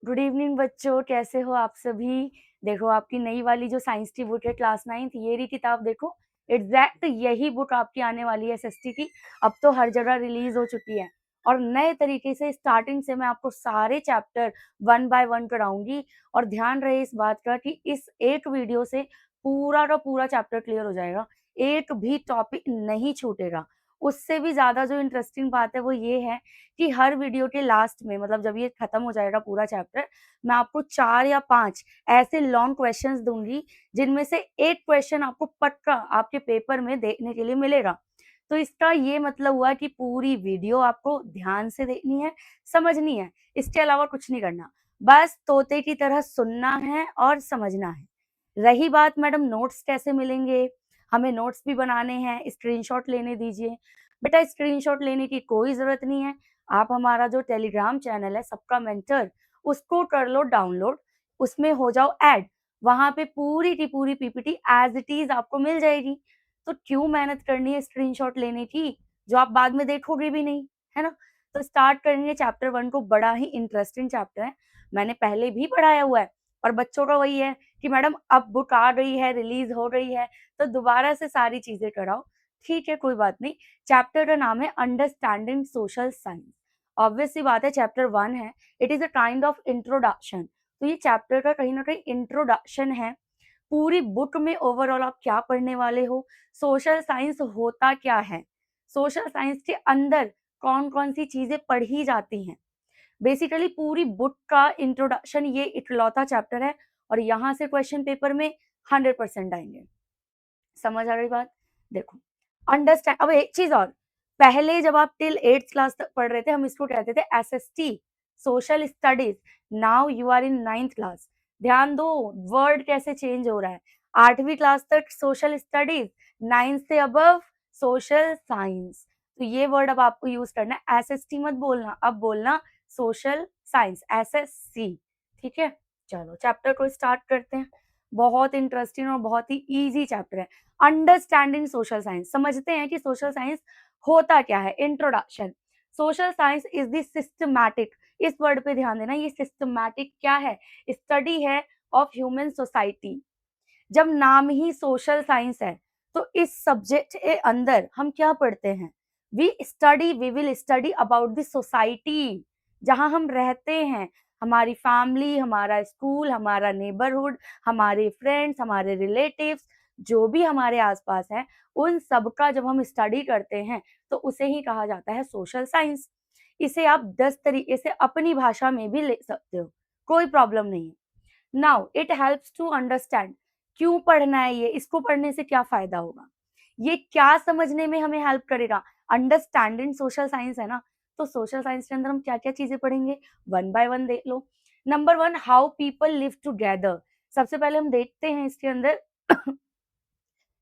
Good evening बच्चों, कैसे हो आप सभी। देखो आपकी नई वाली जो साइंस की बुक है क्लास 9 ये रही किताब। देखो एग्जैक्ट यही बुक आपकी आने वाली है एसएसटी की। अब तो हर जगह रिलीज हो चुकी है और नए तरीके से स्टार्टिंग से मैं आपको सारे चैप्टर 1 बाय 1 कराऊंगी। और ध्यान रहे इस बात का कि इस एक वीडियो से पूरा का पूरा चैप्टर क्लियर हो जाएगा, एक भी टॉपिक नहीं छूटेगा। उससे भी ज्यादा जो इंटरेस्टिंग बात है वो ये है कि हर वीडियो के लास्ट में, मतलब जब ये खत्म हो जाएगा पूरा चैप्टर, मैं आपको 4 या 5 ऐसे लॉन्ग क्वेश्चंस दूंगी जिनमें से एक क्वेश्चन आपको पक्का आपके पेपर में देखने के लिए मिलेगा। तो इसका ये मतलब हुआ कि पूरी वीडियो आपको ध्यान से देखनी है, समझनी है, इसके अलावा कुछ नहीं करना। बस तोते की तरह सुनना है और समझना है। रही बात मैडम नोट्स कैसे मिलेंगे, हमें नोट्स भी बनाने हैं, स्क्रीनशॉट लेने दीजिए। बेटा स्क्रीनशॉट लेने की कोई जरूरत नहीं है, आप हमारा जो टेलीग्राम चैनल है सबका मेंटर, उसको कर लो डाउनलोड, उसमें हो जाओ ऐड। वहां पे पूरी की पूरी पीपीटी एज इट इज आपको मिल जाएगी। तो क्यों मेहनत करनी है स्क्रीनशॉट लेने की जो आप बाद में देखोगे भी नहीं, है ना। तो स्टार्ट करेंगे चैप्टर 1 को। बड़ा ही इंटरेस्टिंग चैप्टर है, मैंने पहले भी पढ़ाया हुआ है। और बच्चों का वही है कि मैडम अब बुक आ गई है, रिलीज हो गई है, तो दोबारा से सारी चीजें कराओ। ठीक है, कोई बात नहीं। चैप्टर का नाम है अंडरस्टैंडिंग सोशल साइंस। ऑब्वियस सी बात है चैप्टर 1 है, it is a kind of introduction. तो ये चैप्टर का कहीं ना कहीं इंट्रोडक्शन है। पूरी बुक में ओवरऑल आप क्या पढ़ने वाले हो, सोशल साइंस होता क्या है, सोशल साइंस के अंदर कौन कौन सी चीजें पढ़ी जाती हैं। बेसिकली पूरी बुक का इंट्रोडक्शन ये इकलौता चैप्टर है और यहाँ से क्वेश्चन पेपर में 100% आएंगे। समझ आ रही बात। देखो अंडरस्टैंड। अब एक चीज और, पहले जब आप टिल 8th क्लास तक पढ़ रहे थे हम इसको कहते थे SST, social studies. Now you are in 9th class. ध्यान दो वर्ड कैसे चेंज हो रहा है। 8वीं क्लास तक सोशल स्टडीज, 9th से अबव सोशल साइंस। तो ये वर्ड अब आपको यूज करना है, एसएसटी मत बोलना, अब बोलना सोशल साइंस, एसएससी। ठीक है, चलो चैप्टर को स्टार्ट करते हैं। बहुत इंटरेस्टिंग और बहुत ही इजी चैप्टर है, अंडरस्टैंडिंग सोशल साइंस। समझते हैं कि सोशल साइंस होता क्या है। Introduction. Social science is the systematic, इस वर्ड पे ध्यान देना, ये सिस्टमैटिक क्या है, स्टडी है ऑफ ह्यूमन सोसाइटी। जब नाम ही सोशल साइंस है तो इस सब्जेक्ट के अंदर हम क्या पढ़ते हैं, we will study about the society जहां हम रहते हैं, हमारी फैमिली, हमारा स्कूल, हमारा नेबरहुड, हमारे फ्रेंड्स, हमारे रिलेटिव्स, जो भी हमारे आसपास है, उन सब का जब हम स्टडी करते हैं तो उसे ही कहा जाता है सोशल साइंस। इसे आप 10 तरीके से अपनी भाषा में भी ले सकते हो, कोई प्रॉब्लम नहीं है। Now it helps to understand, क्यों पढ़ना है ये, इसको पढ़ने से क्या फायदा होगा, ये क्या समझने में हमें हेल्प करेगा। अंडरस्टैंडिंग सोशल साइंस है ना, तो सोशल साइंस के अंदर हम क्या क्या चीजें पढ़ेंगे, 1 बाय 1 देख लो। Number 1, how people live together. सबसे पहले हम देखते हैं इसके अंदर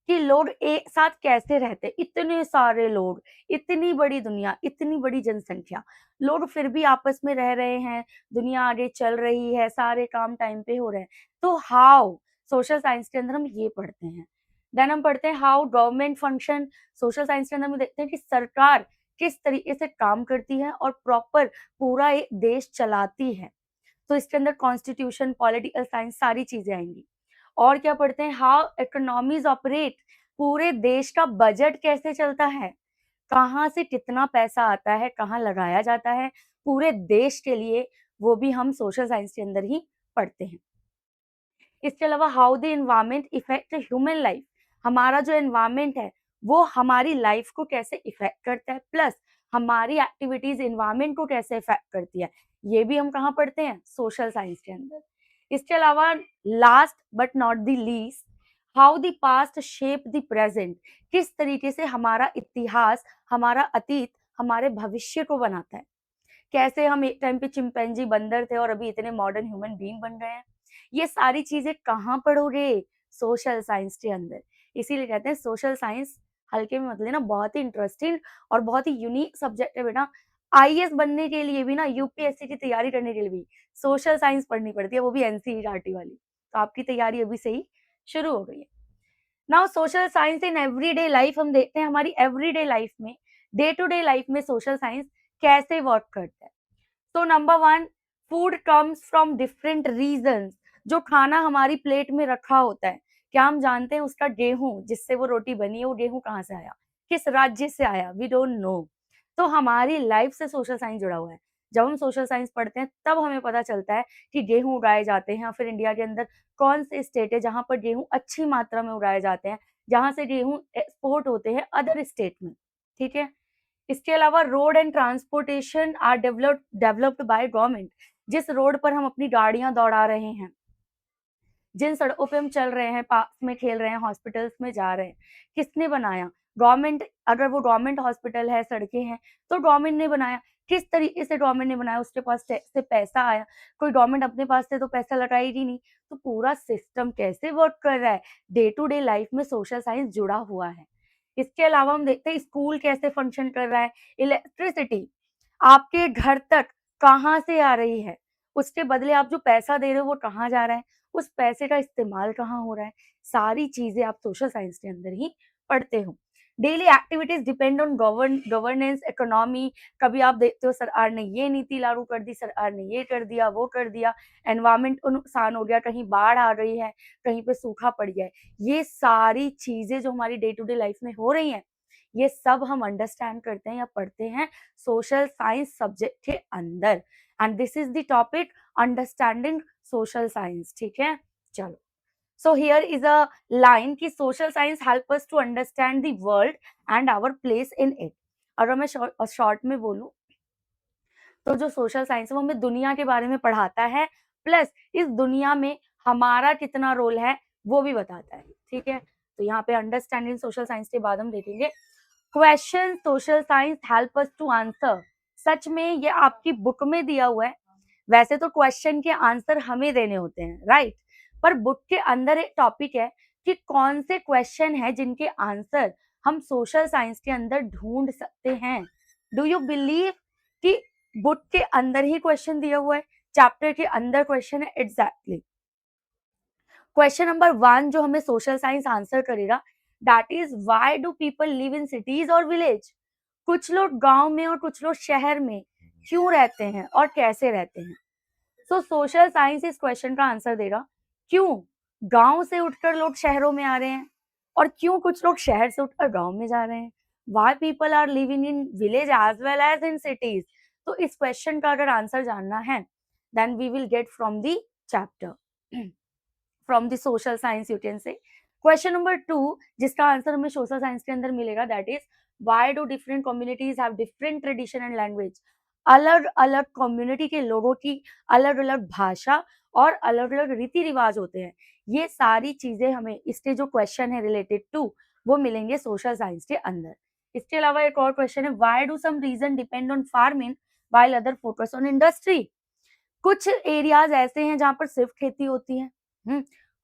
कि लोग एक साथ कैसे रहते, इतने सारे लोग, इतनी बड़ी दुनिया, इतनी बड़ी जनसंख्या, लोग फिर भी आपस में रह रहे हैं, दुनिया आगे चल रही है, सारे काम टाइम पे हो रहे हैं। तो हाउ, सोशल साइंस के अंदर हम ये पढ़ते हैं। देन हम पढ़ते हैं how government function. Social science के अंदर हम देखते हैं कि सरकार किस तरीके से काम करती है और प्रॉपर पूरा एक देश चलाती है। तो इसके अंदर कॉन्स्टिट्यूशन, पॉलिटिकल साइंस, सारी चीजें आएंगी। और क्या पढ़ते हैं, हाउ इकोनॉमीज ऑपरेट, पूरे देश का बजट कैसे चलता है, कहाँ से कितना पैसा आता है, कहाँ लगाया जाता है पूरे देश के लिए, वो भी हम सोशल साइंस के अंदर ही पढ़ते हैं। इसके अलावा how the environment effect human life, हमारा जो एनवायरमेंट है वो हमारी लाइफ को कैसे इफेक्ट करता है, प्लस हमारी एक्टिविटीज एनवायरमेंट को कैसे इफेक्ट करती है, ये भी हम कहाँ पढ़ते हैं, सोशल साइंस के अंदर। इसके अलावा last but not the least, how the past shape the present, किस तरीके से हमारा इतिहास, हमारा अतीत हमारे भविष्य को बनाता है। कैसे हम एक टाइम पे चिंपैंजी बंदर थे और अभी इतने मॉडर्न ह्यूमन बीइंग बन गए हैं, ये सारी चीजें कहाँ पढ़ोगे, सोशल साइंस के अंदर। इसीलिए कहते हैं सोशल साइंस हल्के में मत लेना, बहुत ही इंटरेस्टिंग और बहुत ही यूनिक सब्जेक्ट है बेटा। आईएएस बनने के लिए भी ना, यूपीएससी की तैयारी करने के लिए भी सोशल साइंस पढ़नी पड़ती है, वो भी एनसीईआरटी वाली। तो आपकी तैयारी अभी से ही शुरू हो गई है। Now social science in everyday life, हम देखते हैं हमारी एवरीडे लाइफ में, डे टू डे लाइफ में सोशल साइंस कैसे वर्क करता है। तो number 1, food comes from different regions, जो खाना हमारी प्लेट में रखा होता है, क्या हम जानते हैं उसका गेहूं जिससे वो रोटी बनी है, वो गेहूं कहाँ से आया, किस राज्य से आया, वी डोंट नो। तो हमारी लाइफ से सोशल साइंस जुड़ा हुआ है। जब हम सोशल साइंस पढ़ते हैं तब हमें पता चलता है कि गेहूं उगाए जाते हैं, फिर इंडिया के अंदर कौन से स्टेट है जहां पर गेहूं अच्छी मात्रा में उगाए जाते हैं, जहां से गेहूं एक्सपोर्ट होते हैं अदर स्टेट में। ठीक है। इसके अलावा road and transportation are developed by government, जिस रोड पर हम अपनी गाड़ियां दौड़ा रहे हैं, जिन सड़कों पे हम चल रहे हैं, पार्क में खेल रहे हैं, हॉस्पिटल्स में जा रहे हैं, किसने बनाया? गवर्नमेंट। अगर वो गवर्नमेंट हॉस्पिटल है, सड़कें हैं, तो गवर्नमेंट ने बनाया। किस तरीके से गवर्नमेंट ने बनाया? उसके पास टैक्स से पैसा आया। कोई गवर्नमेंट अपने पास से तो पैसा लगाएगी नहीं। तो पूरा सिस्टम कैसे वर्क कर रहा है, डे टू डे लाइफ में सोशल साइंस जुड़ा हुआ है। इसके अलावा हम देखते हैं स्कूल कैसे फंक्शन कर रहा है। इलेक्ट्रिसिटी आपके घर तक कहाँ से आ रही है, उसके बदले आप जो पैसा दे रहे हो वो कहाँ जा रहा है, उस पैसे का इस्तेमाल कहाँ हो रहा है, सारी चीजें आप सोशल साइंस के अंदर ही पढ़ते हो। Daily activities depend on governance, economy. कभी आप देखते हो सरकार ने ये नीति लागू कर दी, सरकार ने ये कर दिया, वो कर दिया, एनवायरमेंट को नुकसान हो गया, कहीं बाढ़ आ गई है, कहीं पे सूखा पड़ गया है। ये सारी चीजें जो हमारी डे टू डे लाइफ में हो रही हैं, ये सब हम अंडरस्टैंड करते हैं या पढ़ते हैं सोशल साइंस सब्जेक्ट के अंदर। And this is the topic understanding social science. ठीक है, चलो। So here is a line कि social science help us to understand the world and our place in it. अगर मैं शॉर्ट में बोलूं तो जो सोशल साइंस है वो हमें दुनिया के बारे में पढ़ाता है, प्लस इस दुनिया में हमारा कितना रोल है वो भी बताता है। ठीक है, तो यहाँ पे अंडरस्टैंडिंग सोशल साइंस के बाद हम देखेंगे question social science help us to answer. सच में ये आपकी बुक में दिया हुआ है। वैसे तो क्वेश्चन के आंसर हमें देने होते हैं, राइट, पर बुक के अंदर एक टॉपिक है कि कौन से क्वेश्चन है जिनके आंसर हम सोशल साइंस के अंदर ढूंढ सकते हैं। डू यू बिलीव कि बुक के अंदर ही क्वेश्चन दिया हुआ है, चैप्टर के अंदर क्वेश्चन है। एग्जैक्टली क्वेश्चन नंबर 1 जो हमें सोशल साइंस आंसर करेगा, that is why do people live in cities और विलेज। कुछ लोग गांव में और कुछ लोग शहर में क्यों रहते हैं और कैसे रहते हैं। सो सोशल साइंस इस क्वेश्चन का आंसर देगा, क्यों गांव से उठकर लोग शहरों में आ रहे हैं और क्यों कुछ लोग शहर से उठकर गांव में जा रहे हैं। Why people are living in village as well as in cities. तो इस क्वेश्चन का अगर आंसर जानना है, then we will get from the chapter, from the social science you can say. Question number 2 जिसका आंसर हमें सोशल साइंस के अंदर मिलेगा, that is why do different communities have different tradition and language. अलग अलग community के लोगों की अलग अलग भाषा और अलग अलग रीति रिवाज होते हैं। ये सारी चीजें हमें इसके जो क्वेश्चन है रिलेटेड टू वो मिलेंगे सोशल साइंस के अंदर। इसके अलावा एक और क्वेश्चन है, why do some region depend on farming while other focus on industry. कुछ एरियाज ऐसे हैं जहां पर सिर्फ खेती होती है,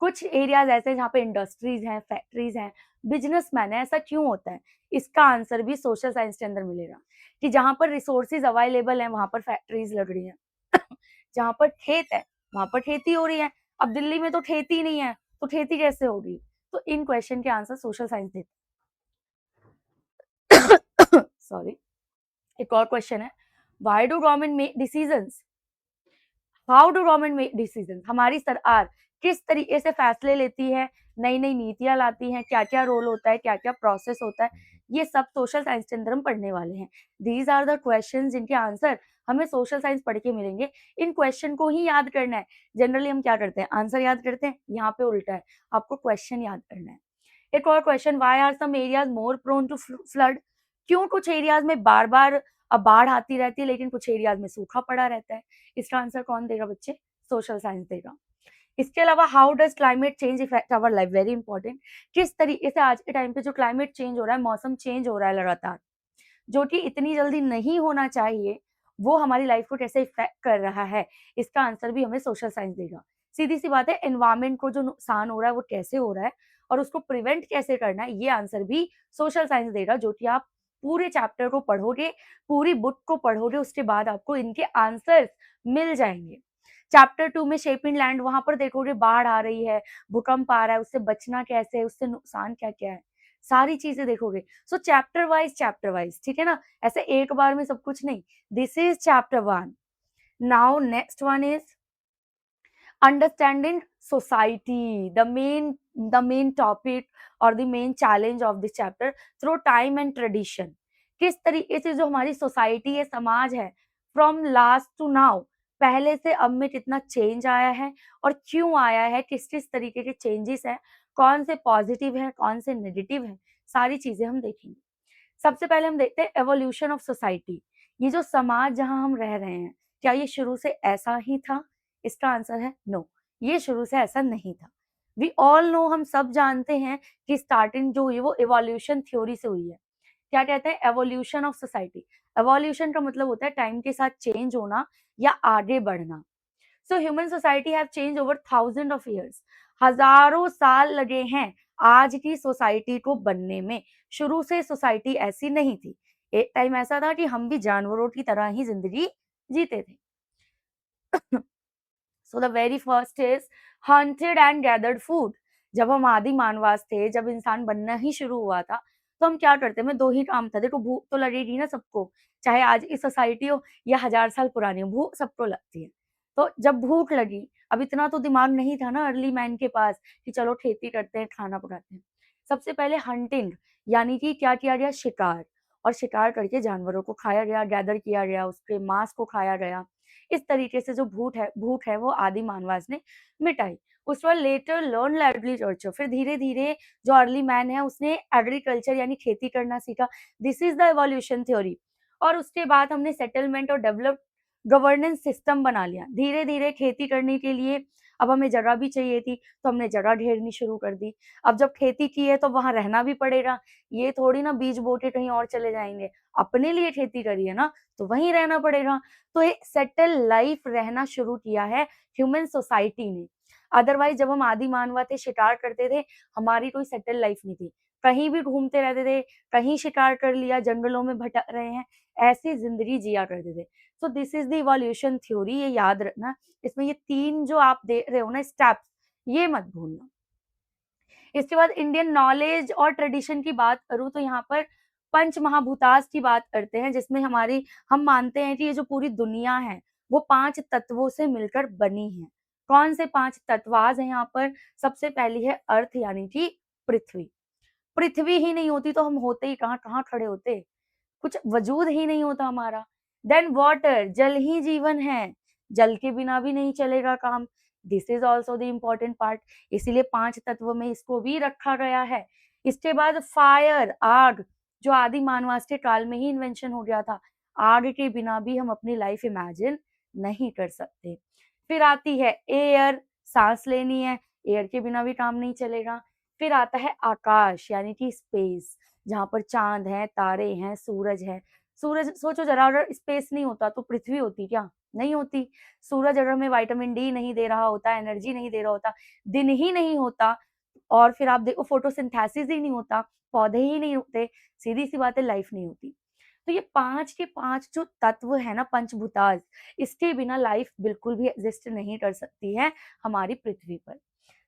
कुछ एरियाज ऐसे हैं जहाँ पे इंडस्ट्रीज हैं, फैक्ट्रीज हैं, बिजनेसमैन है। ऐसा क्यों होता है? इसका आंसर भी सोशल साइंस के अंदर मिलेगा कि जहां पर रिसोर्सेज अवेलेबल हैं वहां पर फैक्ट्रीज लग रही हैं, जहां पर खेत है वहां पर खेती हो रही है। अब दिल्ली में तो खेती नहीं है, तो खेती कैसे होगी? तो इन क्वेश्चन के आंसर सोशल साइंस देते। सॉरी। एक और क्वेश्चन है, why do government make decisions. How do government make decision. हमारी सरकार किस तरीके से फैसले लेती है, नई नई नीतियां लाती हैं, क्या क्या रोल होता है, क्या क्या प्रोसेस होता है, ये सब सोशल साइंस के अंदर हम पढ़ने वाले हैं। दीज आर द क्वेश्चन जिनके आंसर हमें सोशल साइंस पढ़ के मिलेंगे। इन क्वेश्चन को ही याद करना है। जनरली हम क्या करते हैं, आंसर याद करते हैं, यहाँ पे उल्टा है, आपको क्वेश्चन याद करना है। एक और question, why are some areas more prone to flood. क्यों कुछ एरियाज में बार बार बाढ़ आती रहती है लेकिन कुछ एरियाज में सूखा पड़ा रहता है। इसका आंसर कौन देगा बच्चे? सोशल साइंस देगा। इसके अलावा how does climate change effect our life, very important. किस तरीके से आज के टाइम पे जो क्लाइमेट चेंज हो रहा है, मौसम चेंज हो रहा है लगातार, जो कि इतनी जल्दी नहीं होना चाहिए, वो हमारी लाइफ को कैसे इफेक्ट कर रहा है, इसका आंसर भी हमें सोशल साइंस देगा। सीधी सी बात है, एनवायरमेंट को जो नुकसान हो रहा है वो कैसे हो रहा है और उसको प्रिवेंट कैसे करना है, ये आंसर भी सोशल साइंस देगा। जो कि आप पूरे चैप्टर को पढ़ोगे, पूरी बुक को पढ़ोगे, उसके बाद आपको इनके आंसर्स मिल जाएंगे। चैप्टर 2 में शेप इन लैंड, वहां पर देखोगे बाढ़ आ रही है, भूकंप आ रहा है, उससे बचना कैसे है, उससे नुकसान क्या क्या है, सारी चीजें देखोगे। सो चैप्टर वाइज, ठीक है ना, ऐसे एक बार में सब कुछ नहीं। This is chapter 1, Now next one is understanding society, the main topic or the main challenge of this chapter through time and tradition. किस तरीके से जो हमारी सोसाइटी है, समाज है, फ्रॉम लास्ट टू नाउ, पहले से अब में कितना चेंज आया है और क्यों आया है, किस किस तरीके के चेंजेस है, कौन से पॉजिटिव है, कौन से नेगेटिव है, सारी चीजें हम देखेंगे। सबसे पहले हम देखते हैं एवोल्यूशन ऑफ सोसाइटी। ये जो समाज जहां हम रह रहे हैं, क्या ये शुरू से ऐसा ही था? इसका आंसर है नो, ये शुरू से ऐसा नहीं था। वी ऑल नो, हम सब जानते हैं कि स्टार्टिंग जो हुई वो इवोल्यूशन थ्योरी से हुई है। क्या कहते हैं? Evolution of society. एवोल्यूशन का मतलब होता है टाइम के साथ चेंज होना या आगे बढ़ना। So human society have change over thousand of years. हजारों साल लगे हैं आज की सोसाइटी को बनने में। शुरू से सोसाइटी ऐसी नहीं थी। एक टाइम ऐसा था कि हम भी जानवरों की तरह ही जिंदगी जीते थे। So the very first is hunted and gathered food. जब हम आदि मानवास थे, जब इंसान बनना ही शुरू हुआ था, तो हम क्या करते हैं? दो ही काम था। देखो, भूख तो लगेगी ना सबको, चाहे आज की सोसाइटी हो या 1000 साल पुरानी हो, भूख सबको लगती है। तो जब भूख लगी, अब इतना तो दिमाग नहीं था ना अर्ली मैन के पास कि चलो खेती करते हैं, खाना पकाते हैं। सबसे पहले हंटिंग, यानी कि क्या किया गया? शिकार। और शिकार करके जानवरों को खाया गया, गैदर किया गया, उसके मांस को खाया गया। इस तरीके से जो भूख है वो आदि मानवास ने मिटाई। उसके बाद लेटर लर्न एग्रीकल्चर, फिर धीरे धीरे जो अर्ली मैन है उसने एग्रीकल्चर यानी खेती करना सीखा। This is the evolution theory. और उसके बाद हमने सेटलमेंट और डेवलप गवर्नेंस सिस्टम बना लिया। धीरे धीरे खेती करने के लिए अब हमें जगह भी चाहिए थी, तो हमने जगह घेरनी शुरू कर दी। अब जब खेती की है तो वहां रहना भी पड़ेगा। ये थोड़ी ना बीज बो के कहीं और चले जाएंगे, अपने लिए खेती करी है ना, तो वहीं रहना पड़ेगा। तो एक सेटल लाइफ रहना शुरू किया है ह्यूमन सोसाइटी ने। अदरवाइज जब हम आदि मानव थे, शिकार करते थे, हमारी कोई सेटल लाइफ नहीं थी। कहीं भी घूमते रहते थे, कहीं शिकार कर लिया, जंगलों में भटक रहे हैं, ऐसी जिंदगी जिया करते थे। So this is the evolution theory, ये याद रखना। इसमें ये 3 जो आप देख रहे हो ना स्टेप्स, ये मत भूलना। इसके बाद इंडियन नॉलेज और ट्रेडिशन की बात करूं तो यहाँ पर पंच महाभूतास की बात करते हैं, जिसमें हम मानते हैं कि ये जो पूरी दुनिया है वो 5 तत्वों से मिलकर बनी है। कौन से 5 तत्वाज हैं यहाँ पर? सबसे पहली है अर्थ, यानी कि पृथ्वी। पृथ्वी ही नहीं होती तो हम होते ही कहाँ कहाँ खड़े होते, कुछ वजूद ही नहीं होता हमारा। देन वाटर, जल ही जीवन है, जल के बिना भी नहीं चलेगा काम। This is also the important part, इसीलिए 5 तत्व में इसको भी रखा गया है। इसके बाद फायर, आग, जो आदि मानवास के काल में ही इन्वेंशन हो गया था। आग के बिना भी हम अपनी लाइफ इमेजिन नहीं कर सकते। फिर आती है एयर, सांस लेनी है, एयर के बिना भी काम नहीं चलेगा। फिर आता है आकाश, यानी कि स्पेस, जहाँ पर चांद है, तारे हैं, सूरज है। सूरज सोचो जरा, अगर स्पेस नहीं होता तो पृथ्वी होती क्या? नहीं होती। सूरज अगर हमें विटामिन डी नहीं दे रहा होता, एनर्जी नहीं दे रहा होता, दिन ही नहीं होता, और फिर आप देखो फोटोसिंथेसिस ही नहीं होता, पौधे ही नहीं होते, सीधी सी बात है लाइफ नहीं होती। तो ये 5 के 5 जो तत्व है ना, पंचभूताज, इसके बिना लाइफ बिल्कुल भी एग्जिस्ट नहीं कर सकती है हमारी पृथ्वी पर।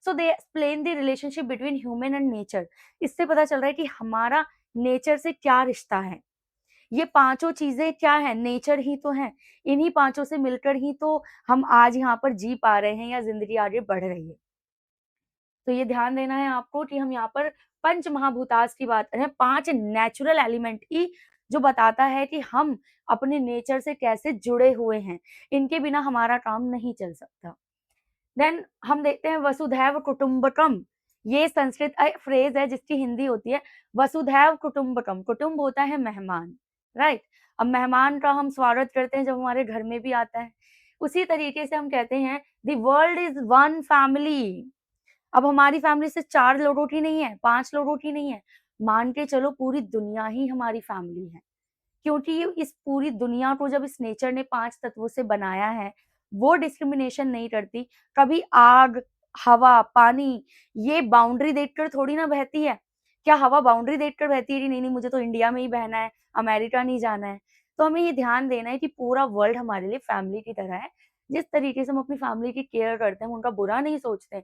So they explain the relationship between human and nature. इससे पता चल रहा है कि हमारा नेचर से क्या रिश्ता है। ये पांचों चीजें क्या है? नेचर ही तो है। इन्हीं पांचों से मिलकर ही तो हम आज यहाँ पर जी पा रहे हैं या जिंदगी आगे बढ़ रही है। तो ये ध्यान देना है आपको कि हम यहाँ पर पंच महाभूतास की बात करें, 5 नेचुरल एलिमेंट की, जो बताता है कि हम अपने नेचर से कैसे जुड़े हुए हैं। इनके बिना हमारा काम नहीं चल सकता। देन हम देखते हैं वसुधैव कुटुंबकम। ये संस्कृत फ्रेज है जिसकी हिंदी होती है वसुधैव कुटुंबकम। कुटुंब होता है मेहमान, राइट। अब मेहमान का हम स्वागत करते हैं जब हमारे घर में भी आता है। उसी तरीके से हम कहते हैं the world is one family. अब हमारी फैमिली से 4 लोगों की नहीं है, 5 लोगों की नहीं है, मान के चलो पूरी दुनिया ही हमारी फैमिली है। क्योंकि इस पूरी दुनिया को जब इस नेचर ने 5 तत्वों से बनाया है, वो डिस्क्रिमिनेशन नहीं करती। कभी आग, हवा, पानी, ये बाउंड्री देखकर थोड़ी ना बहती है। क्या हवा बाउंड्री देखकर बहती है कि नहीं नहीं मुझे तो इंडिया में ही बहना है, अमेरिका नहीं जाना है? तो हमें ये ध्यान देना है कि पूरा वर्ल्ड हमारे लिए फैमिली की तरह है। जिस तरीके से हम अपनी फैमिली की केयर करते हैं, उनका बुरा नहीं सोचते,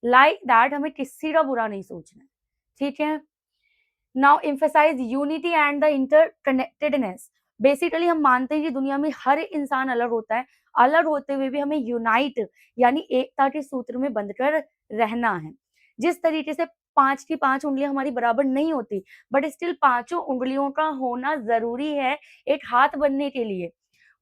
लाइक दैट हमें किसी का बुरा नहीं सोचना है। ठीक है। Now emphasize unity and the interconnectedness. Basically हम मानते हैं कि दुनिया में हर इंसान अलग होता है, अलग होते हुए भी हमें यूनाइट यानी एकता के सूत्र में बंधकर रहना है। जिस तरीके से 5 की 5 उँगलियाँ हमारी बराबर नहीं होती, बट स्टिल पाँचों उँगलियों का होना ज़रूरी है एक हाथ बनने के लिए।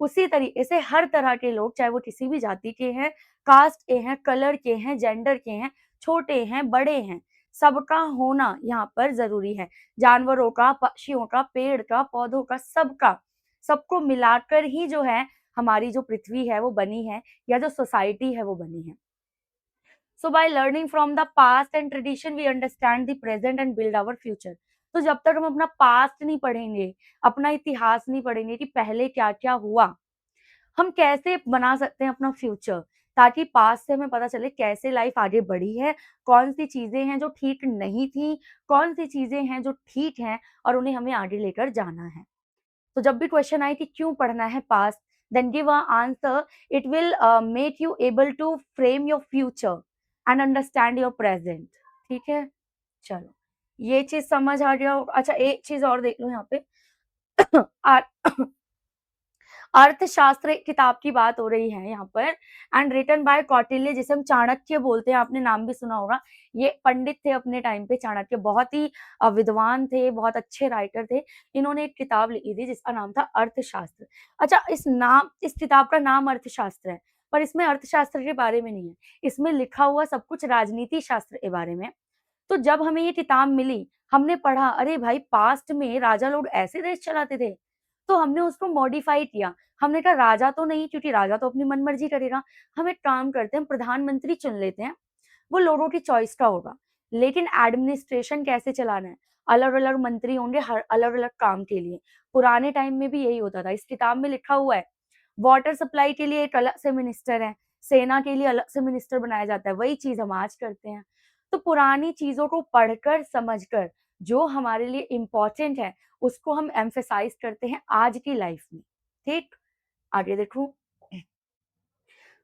उसी तरीके से हर तरह के लोग, चाहे वो किसी भी जाति के हैं, कास्ट के हैं, कलर के हैं, जेंडर के हैं, छोटे हैं, बड़े हैं, सबका होना यहाँ पर ज़रूरी है। जानवरों का, पक्षियों का, पेड़ का, पौधों का, सबका, सबको मिलाकर ही जो है हमारी जो पृथ्वी है वो बनी है, या जो सोसाइटी है वो बनी है। So by learning from the past and tradition, we understand the present and build our future. तो जब तक हम अपना पास्ट नहीं पढ़ेंगे, अपना इतिहास नहीं पढ़ेंगे कि पहले क्या-क्या हुआ, हम कैसे बना सकते हैं अपना फ्यूचर, ताकि पास्ट से हमें पता चले कैसे लाइफ आगे बढ़ी है, कौन सी चीजें हैं जो ठीक नहीं थी, कौन सी चीजें हैं जो ठीक हैं और उन्हें हमें आगे लेकर जाना है। तो जब भी क्वेश्चन आए कि क्यों पढ़ना है past, then give a answer, it will make you able to frame your future and understand your present. ठीक है, चलो ये चीज समझ आ गया। अच्छा, एक चीज और देख लो यहाँ पे अर्थशास्त्र किताब की बात हो रही है यहाँ पर, एंड रिटन बाय कौटिल्य, जिसे हम चाणक्य बोलते हैं, आपने नाम भी सुना होगा। ये पंडित थे अपने टाइम पे, चाणक्य बहुत ही विद्वान थे, बहुत अच्छे राइटर थे। इन्होंने एक किताब लिखी थी जिसका नाम था अर्थशास्त्र। अच्छा, इस किताब का नाम अर्थशास्त्र है, पर इसमें अर्थशास्त्र के बारे में नहीं है, इसमें लिखा हुआ सब कुछ राजनीति शास्त्र के बारे में। तो जब हमें ये किताब मिली, हमने पढ़ा, अरे भाई पास्ट में राजा लोग ऐसे देश चलाते थे, तो हमने उसको मॉडिफाई किया। हमने कहा राजा तो नहीं, क्योंकि राजा तो अपनी मनमर्जी करेगा, हम एक काम करते हैं, प्रधानमंत्री चुन लेते हैं, वो लोगों की चॉइस का होगा। लेकिन एडमिनिस्ट्रेशन कैसे चलाना है, अलग अलग मंत्री होंगे हर अलग अलग काम के लिए। पुराने टाइम में भी यही होता था। इस किताब में लिखा हुआ है, वाटर सप्लाई के लिए एक अलग से मिनिस्टर है, सेना के लिए अलग से मिनिस्टर बनाया जाता है। वही चीज हम आज करते हैं। तो पुरानी चीजों को पढ़कर समझकर जो हमारे लिए इम्पोर्टेंट है उसको हम एम्फेसाइज करते हैं आज की लाइफ में। ठीक, आगे देखो।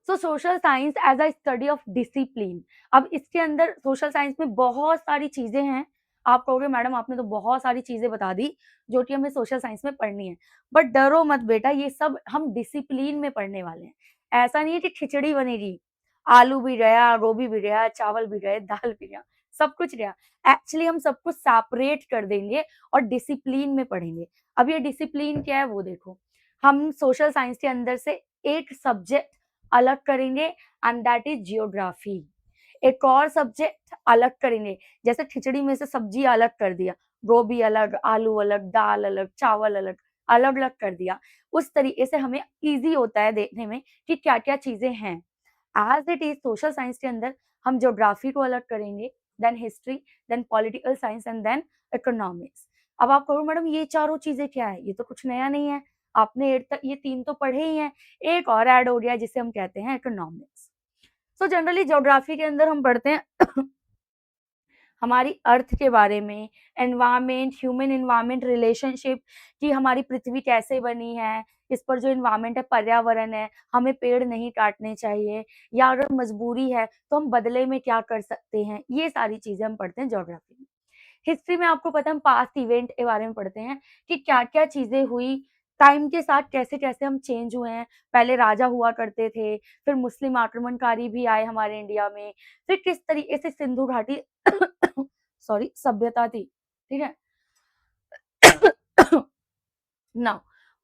So social science as a study of discipline. अब इसके अंदर सोशल साइंस में बहुत सारी चीजें हैं। आप कहोगे मैडम आपने तो बहुत सारी चीजें बता दी जो कि हमें सोशल साइंस में पढ़नी है, बट डरो मत बेटा, ये सब हम डिसिप्लिन में पढ़ने वाले हैं। ऐसा नहीं है कि खिचड़ी बनेगी, आलू भी गया, गोभी भी गया, चावल भी गए, दाल भी गया, सब कुछ गया। एक्चुअली हम सब कुछ सेपरेट कर देंगे और डिसिप्लिन में पढ़ेंगे। अब ये डिसिप्लिन क्या है वो देखो। हम सोशल साइंस के अंदर से एक सब्जेक्ट अलग करेंगे एंड दैट इज जियोग्राफी। एक और सब्जेक्ट अलग करेंगे, जैसे खिचड़ी में से सब्जी अलग कर दिया, गोभी अलग, आलू अलग, दाल अलग, चावल अलग, अलग अलग कर दिया। उस तरीके से हमें इजी होता है देखने में कि क्या क्या चीजें हैं। As it is social science के अंदर हम ज्योग्राफी को अलग करेंगे, then history, then political science and then economics. अब आप कहो मैडम ये चारों चीजें क्या है, ये तो कुछ नया नहीं है, आपने 8 तक ये 3 तो पढ़े ही हैं, एक और ऐड हो गया जिसे हम कहते हैं इकोनॉमिक्स। सो जनरली ज्योग्राफी के अंदर हम पढ़ते हैं हमारी अर्थ के बारे में, एनवायरमेंट, ह्यूमन एनवायरमेंट रिलेशनशिप, कि हमारी पृथ्वी कैसे बनी है, इस पर जो एनवायरमेंट है, पर्यावरण है, हमें पेड़ नहीं काटने चाहिए, या अगर मजबूरी है तो हम बदले में क्या कर सकते हैं। ये सारी चीजें हम पढ़ते हैं ज्योग्राफी में। हिस्ट्री में आपको पता है हम पास्ट इवेंट के बारे में पढ़ते हैं कि क्या क्या चीजें हुई, टाइम के साथ कैसे कैसे हम चेंज हुए हैं। पहले राजा हुआ करते थे, फिर मुस्लिम आक्रमणकारी भी आए हमारे इंडिया में, फिर किस तरीके से सिंधु घाटी सॉरी सभ्यता थी। ठीक है नाउ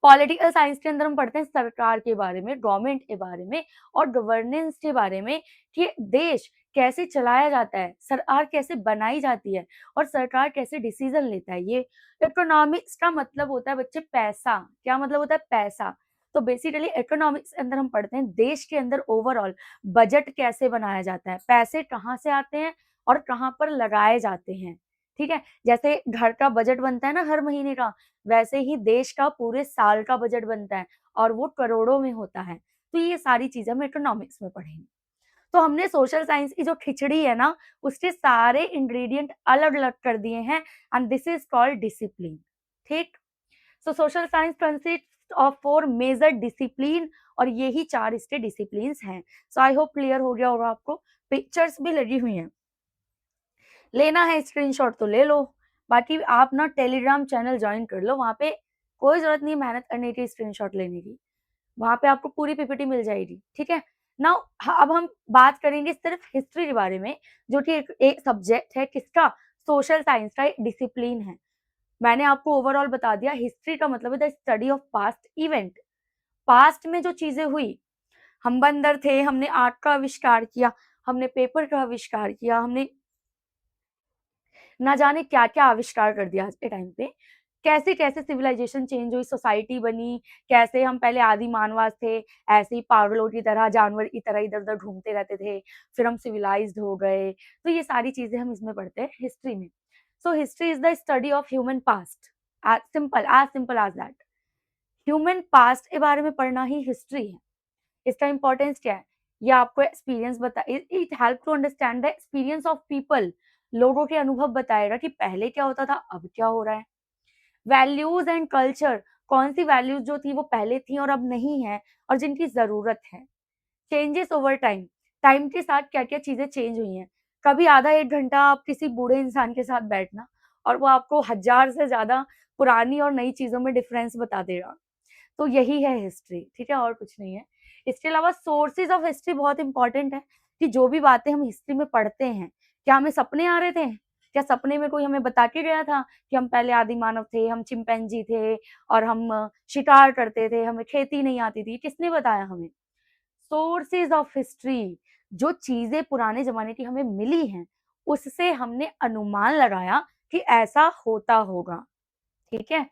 पॉलिटिकल साइंस के अंदर हम पढ़ते हैं सरकार के बारे में, गवर्नमेंट के बारे में और गवर्नेंस के बारे में, कि देश कैसे चलाया जाता है, सरकार कैसे बनाई जाती है और सरकार कैसे डिसीजन लेता है। ये इकोनॉमिक्स का मतलब होता है बच्चे पैसा। क्या मतलब होता है? पैसा। तो बेसिकली इकोनॉमिक्स के अंदर हम पढ़ते हैं देश के अंदर ओवरऑल बजट कैसे बनाया जाता है, पैसे कहाँ से आते हैं और कहाँ पर लगाए जाते हैं। ठीक है, जैसे घर का बजट बनता है ना हर महीने का, वैसे ही देश का पूरे साल का बजट बनता है और वो करोड़ों में होता है। तो ये सारी चीजें हम इकोनॉमिक्स में पढ़ेंगे। तो हमने सोशल साइंस की जो खिचड़ी है ना, उसके सारे इंग्रेडिएंट अलग अलग कर दिए हैं and this is called discipline. ठीक, so social science consist of 4 major discipline और यही 4 इसके डिसिप्लिन हैं। सो आई होप क्लियर हो गया होगा आपको। पिक्चर्स भी लगी हुई हैं, लेना है स्क्रीनशॉट तो ले लो, बाकी आप ना टेलीग्राम चैनल ज्वाइन कर लो, वहां पे कोई जरूरत नहीं मेहनत करने की स्क्रीनशॉट लेने की। वहां पे आपको पूरी पीपीटी मिल जाएगी, ठीक है। नाउ अब हम बात करेंगे सिर्फ हिस्ट्री के बारे में, जो कि एक सब्जेक्ट है किसका, सोशल साइंस का एक डिसिप्लिन है। मैंने आपको ओवरऑल बता दिया, हिस्ट्री का मतलब है the study of past event. Past में जो चीजें हुई, हम बंदर थे, हमने आर्ट का आविष्कार किया, हमने पेपर का आविष्कार किया, हमने ना जाने क्या क्या आविष्कार कर दिया आज के टाइम पे। कैसे कैसे सिविलाइजेशन चेंज हुई, सोसाइटी बनी, कैसे हम पहले आदि मानवास थे, ऐसे ही पागलों की तरह, जानवर की तरह इधर उधर घूमते रहते थे, फिर हम सिविलाइज्ड हो गए। तो ये सारी चीजें हम इसमें पढ़ते हैं हिस्ट्री में। So history is the study of human past, as simple as that. Human past के बारे में पढ़ना ही हिस्ट्री है। इसका इंपॉर्टेंस क्या है, ये आपको एक्सपीरियंस बता, it help to understand the experience of people. लोगों के अनुभव बताएगा कि पहले क्या होता था, अब क्या हो रहा है। वैल्यूज एंड कल्चर, कौन सी वैल्यूज जो थी वो पहले थी और अब नहीं है, और जिनकी जरूरत है। चेंजेस ओवर टाइम, टाइम के साथ क्या क्या चीजें चेंज हुई हैं। कभी आधा एक घंटा आप किसी बूढ़े इंसान के साथ बैठना, और वो आपको 1000 से ज्यादा पुरानी और नई चीजों में डिफरेंस बता देगा। तो यही है हिस्ट्री, ठीक है, और कुछ नहीं है। इसके अलावा सोर्सेज ऑफ हिस्ट्री बहुत इंपॉर्टेंट है, कि जो भी बातें हम हिस्ट्री में पढ़ते हैं, क्या हमें सपने आ रहे थे, क्या सपने में कोई हमें बता के गया था कि हम पहले आदि मानव थे, हम चिंपैंजी थे, और हम शिकार करते थे, हमें खेती नहीं आती थी, किसने बताया हमें। सोर्सेज ऑफ हिस्ट्री, जो चीजें पुराने जमाने की हमें मिली हैं, उससे हमने अनुमान लगाया कि ऐसा होता होगा, ठीक है।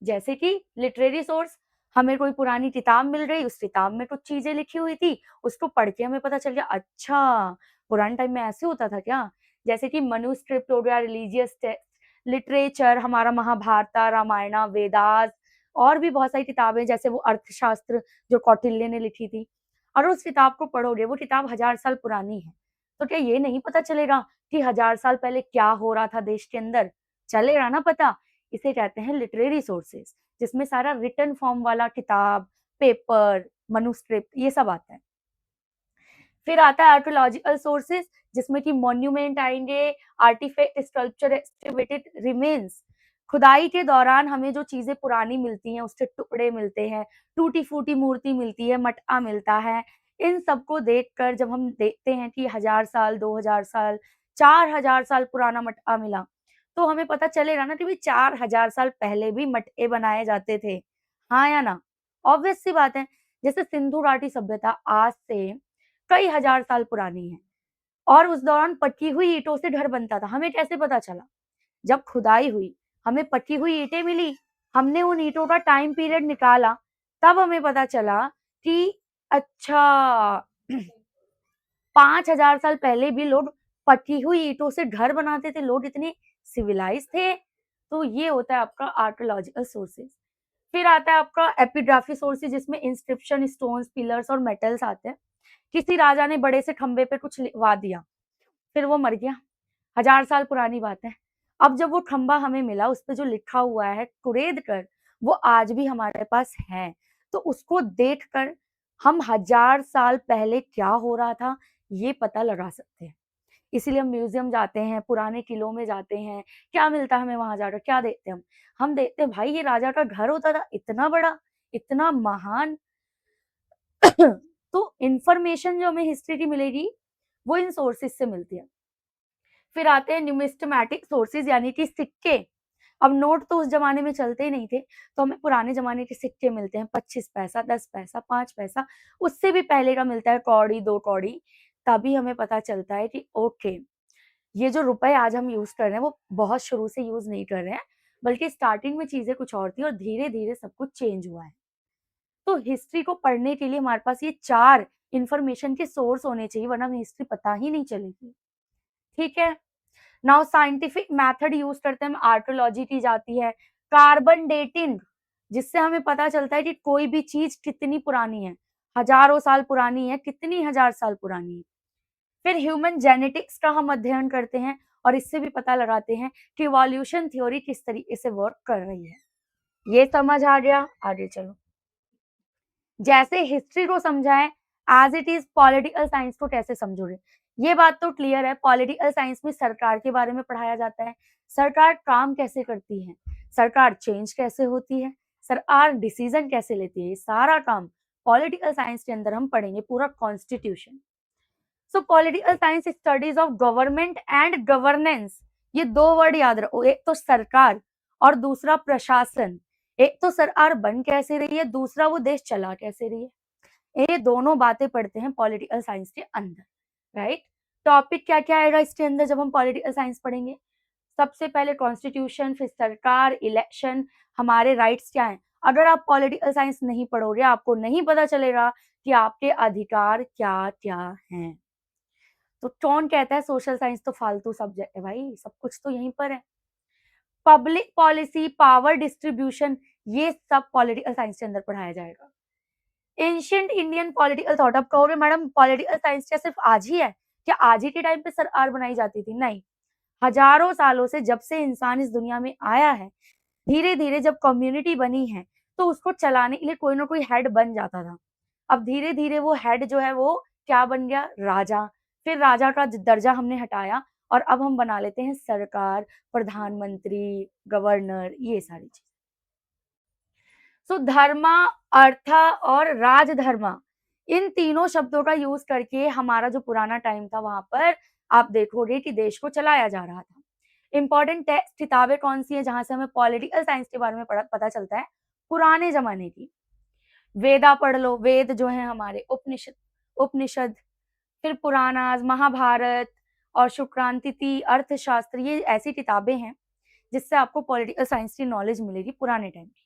जैसे कि लिटरेरी सोर्स, हमें कोई पुरानी किताब मिल गई, उस किताब में कुछ चीजें लिखी हुई थी, उसको पढ़ के हमें पता चल गया, अच्छा पुराने टाइम में ऐसे होता था क्या। जैसे कि मनुस्क्रिप्ट हो गया, रिलीजियस टेक्स्ट, लिटरेचर हमारा महाभारत, रामायण, वेदास, और भी बहुत सारी किताबें, जैसे वो अर्थशास्त्र जो कौटिल्य ने लिखी थी। और उस किताब को पढ़ोगे, वो किताब 1000 साल पुरानी है, तो क्या ये नहीं पता चलेगा कि 1000 साल पहले क्या हो रहा था देश के अंदर, चलेगा ना पता। इसे कहते हैं लिटरेरी सोर्सेज, जिसमें सारा रिटन फॉर्म वाला किताब, पेपर, मनुस्क्रिप्ट, ये सब आता है। फिर आता है आर्कियोलॉजिकल सोर्सेज, जिसमें कि मॉन्यूमेंट आएंगे, आर्टिफैक्ट, स्कल्पचर, एक्सकेवेटेड रिमेन्स। खुदाई के दौरान हमें जो चीजें पुरानी मिलती हैं, उसके टुकड़े मिलते हैं, टूटी फूटी मूर्ति मिलती है, मटका मिलता है। इन सबको देखकर जब हम देखते हैं कि 1000 साल, 2000 साल, 4000 साल पुराना मटका मिला, तो हमें पता चलेगा ना कि भाई 4000 साल पहले भी मटके बनाए जाते थे, हाँ या ना। ऑब्वियस सी बात है। जैसे सिंधु घाटी सभ्यता आज से कई हजार साल पुरानी है, और उस दौरान पकी हुई ईंटों से घर बनता था। हमें कैसे पता चला, जब खुदाई हुई, हमें पकी हुई ईंटें मिली, हमने उन ईंटों का टाइम पीरियड निकाला, तब हमें पता चला कि अच्छा 5000 साल पहले भी लोग पकी हुई ईंटों से घर बनाते थे, लोग इतने सिविलाइज थे। तो ये होता है आपका आर्कियोलॉजिकल सोर्सेज। फिर आता है आपका एपिग्राफी सोर्सेज, जिसमें इंस्क्रिप्शन, स्टोन्स, पिलर्स और मेटल्स आते हैं। किसी राजा ने बड़े से खंबे पे कुछ लिखवा दिया, फिर वो मर गया, 1000 साल पुरानी बात है। अब जब वो खंबा हमें मिला, उस पे जो लिखा हुआ है कुरेद कर, वो आज भी हमारे पास है। तो उसको देखकर हम 1000 साल पहले क्या हो रहा था ये पता लगा सकते हैं। इसीलिए हम म्यूजियम जाते हैं, पुराने किलों में जाते हैं, क्या मिलता है हमें वहां जाकर, क्या देखते हैं हम देखते हैं भाई ये राजा का घर होता था, इतना बड़ा, इतना महान। तो इंफॉर्मेशन जो हमें हिस्ट्री की मिलेगी, वो इन सोर्सेज से मिलती है। फिर आते हैं न्यूमिस्टमैटिक सोर्सेज, यानी कि सिक्के। अब नोट तो उस जमाने में चलते ही नहीं थे, तो हमें पुराने जमाने के सिक्के मिलते हैं, 25 पैसा, 10 पैसा, 5 पैसा, उससे भी पहले का मिलता है, कौड़ी, 2 कौड़ी। तभी हमें पता चलता है कि ओके, ये जो रुपए आज हम यूज कर रहे हैं, वो बहुत शुरू से यूज नहीं कर रहे हैं, बल्कि स्टार्टिंग में चीजें कुछ और थी और धीरे धीरे सब कुछ चेंज हुआ है। तो हिस्ट्री को पढ़ने के लिए हमारे पास ये 4 इंफॉर्मेशन के सोर्स होने चाहिए, वरना हमें हिस्ट्री पता ही नहीं चलेगी, ठीक है। नाउ साइंटिफिक मेथड यूज करते हैं, आर्कियोलॉजी की जाती है, कार्बन डेटिंग, जिससे हमें पता चलता है कि कोई भी चीज कितनी पुरानी है, हजारों साल पुरानी है, कितनी 1000 साल पुरानी है। फिर ह्यूमन जेनेटिक्स का हम अध्ययन करते हैं, और इससे भी पता लगाते हैं कि इवोल्यूशन थ्योरी किस तरीके से वर्क कर रही है। ये समझ आ गया, आगे चलो। जैसे हिस्ट्री को समझाएं, as it is political science को कैसे समझोगे, ये बात तो क्लियर है। पॉलिटिकल साइंस में सरकार के बारे में पढ़ाया जाता है, सरकार काम कैसे करती है, सरकार चेंज कैसे होती है, सरकार डिसीजन कैसे लेती है, ये सारा काम पॉलिटिकल साइंस के अंदर हम पढ़ेंगे पूरा constitution. So political science studies of government and governance, ये दो वर्ड याद रखो, एक तो सरकार और दूसरा प्रशासन। एक तो सरकार बन कैसे रही है, दूसरा वो देश चला कैसे रही है, ये दोनों बातें पढ़ते हैं पॉलिटिकल साइंस के अंदर, राइट। टॉपिक क्या क्या आएगा इसके अंदर जब हम पॉलिटिकल साइंस पढ़ेंगे? सबसे पहले कॉन्स्टिट्यूशन, फिर सरकार, इलेक्शन, हमारे राइट्स क्या हैं। अगर आप पॉलिटिकल साइंस नहीं पढ़ोगे, आपको नहीं पता चलेगा कि आपके अधिकार क्या क्या हैं। तो कौन कहता है सोशल साइंस तो फालतू सब्जेक्ट है? भाई सब कुछ तो यहीं पर है। पब्लिक पॉलिसी, पावर डिस्ट्रीब्यूशन, ये सब पॉलिटिकल साइंस के अंदर पढ़ाया जाएगा। Ancient Indian political thought. अब कहोगे मैडम पॉलिटिकल साइंस क्या सिर्फ आज ही है? क्या आज ही के टाइम पे सरकार बनाई जाती थी? नहीं, हजारों सालों से, जब से इंसान इस दुनिया में आया है, धीरे धीरे जब कम्युनिटी बनी है तो उसको चलाने के लिए कोई ना कोई हेड बन जाता था। अब धीरे धीरे वो हेड जो है वो क्या बन गया? राजा। फिर राजा का दर्जा हमने हटाया और अब हम बना लेते हैं सरकार, प्रधानमंत्री, गवर्नर, ये सारी चीज। सो धर्मा, अर्था और राजधर्मा, इन तीनों शब्दों का यूज करके हमारा जो पुराना टाइम था वहां पर आप देखोगे कि देश को चलाया जा रहा था। इंपॉर्टेंट टेक्स्ट किताबें कौन सी है जहां से हमें पॉलिटिकल साइंस के बारे में पता चलता है? पुराने जमाने की वेदा पढ़ लो, वेद जो है हमारे, उपनिषद, उपनिषद, फिर पुराणास, महाभारत और शुक्रांतिथि, अर्थशास्त्र, ये ऐसी किताबें हैं जिससे आपको पॉलिटिकल साइंस की नॉलेज मिलेगी पुराने टाइम की।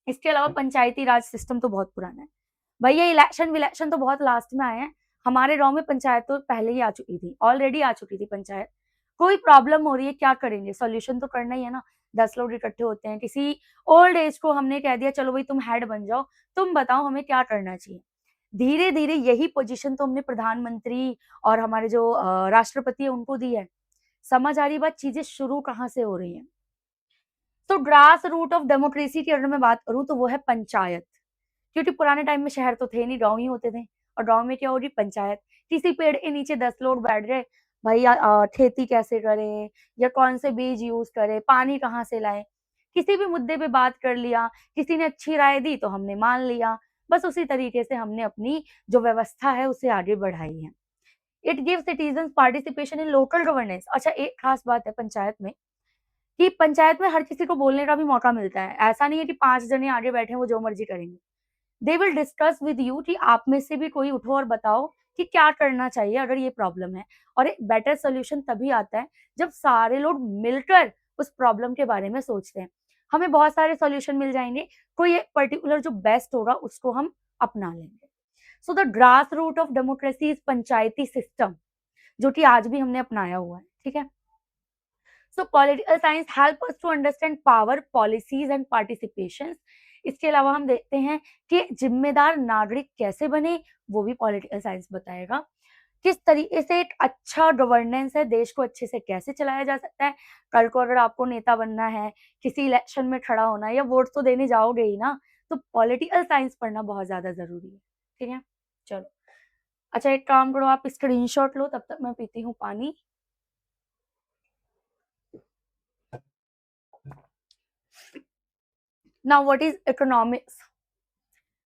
इसके अलावा पंचायती राज सिस्टम तो बहुत पुराना है भैया। इलेक्शन विलेक्शन तो बहुत लास्ट में आए हैं। हमारे गांव में पंचायत तो पहले ही आ चुकी थी, ऑलरेडी आ चुकी थी पंचायत। कोई प्रॉब्लम हो रही है, क्या करेंगे? सॉल्यूशन तो करना ही है ना। 10 लोग इकट्ठे होते हैं, किसी ओल्ड एज को हमने कह दिया चलो भाई तुम हेड बन जाओ, तुम बताओ हमें क्या करना चाहिए। धीरे धीरे यही पोजीशन तो हमने प्रधानमंत्री और हमारे जो राष्ट्रपति है उनको दी है। समझ आ रही बात? चीजें शुरू कहाँ से हो रही है। तो ग्रास रूट ऑफ डेमोक्रेसी की अगर मैं बात करूं तो वो है पंचायत, क्योंकि पुराने टाइम में शहर तो थे नहीं, गांव ही होते थे। और गांव में क्या हो रही? पंचायत। किसी पेड़ के नीचे 10 लोग बैठ गए, भाई खेती कैसे करें या कौन से बीज यूज करें, पानी कहाँ से लाएं, किसी भी मुद्दे पे बात कर लिया, किसी ने अच्छी राय दी तो हमने मान लिया। बस उसी तरीके से हमने अपनी जो व्यवस्था है उसे आगे बढ़ाई है। It gives citizens participation in local governance. अच्छा, एक खास बात है पंचायत में कि पंचायत में हर किसी को बोलने का भी मौका मिलता है। ऐसा नहीं है कि 5 जने आगे बैठे वो जो मर्जी करेंगे। They will discuss with you कि आप में से भी कोई उठो और बताओ कि क्या करना चाहिए अगर ये प्रॉब्लम है। और एक बेटर सोल्यूशन तभी आता है जब सारे लोग मिलकर उस प्रॉब्लम के बारे में सोचते हैं। हमें बहुत सारे सोल्यूशन मिल जाएंगे, कोई एक पर्टिकुलर जो बेस्ट होगा उसको हम अपना लेंगे। So the grass root of democracy is panchayati system, जो कि आज भी हमने अपनाया हुआ है। ठीक है। So political science help us to understand power, policies and participation. इसके अलावा हम देखते हैं कि जिम्मेदार नागरिक कैसे बने, वो भी पॉलिटिकल साइंस बताएगा। किस तरीके से एक अच्छा गवर्नेंस है, देश को अच्छे से कैसे चलाया जा सकता है। कल को अगर आपको नेता बनना है, किसी इलेक्शन में खड़ा होना है या वोट तो देने जाओगे ही ना, तो पॉलिटिकल साइंस पढ़ना बहुत ज्यादा जरूरी है। ठीक है, चलो। अच्छा, एक काम करो, आप स्क्रीनशॉट लो, तब तक मैं पीती हूँ पानी। Now what is economics?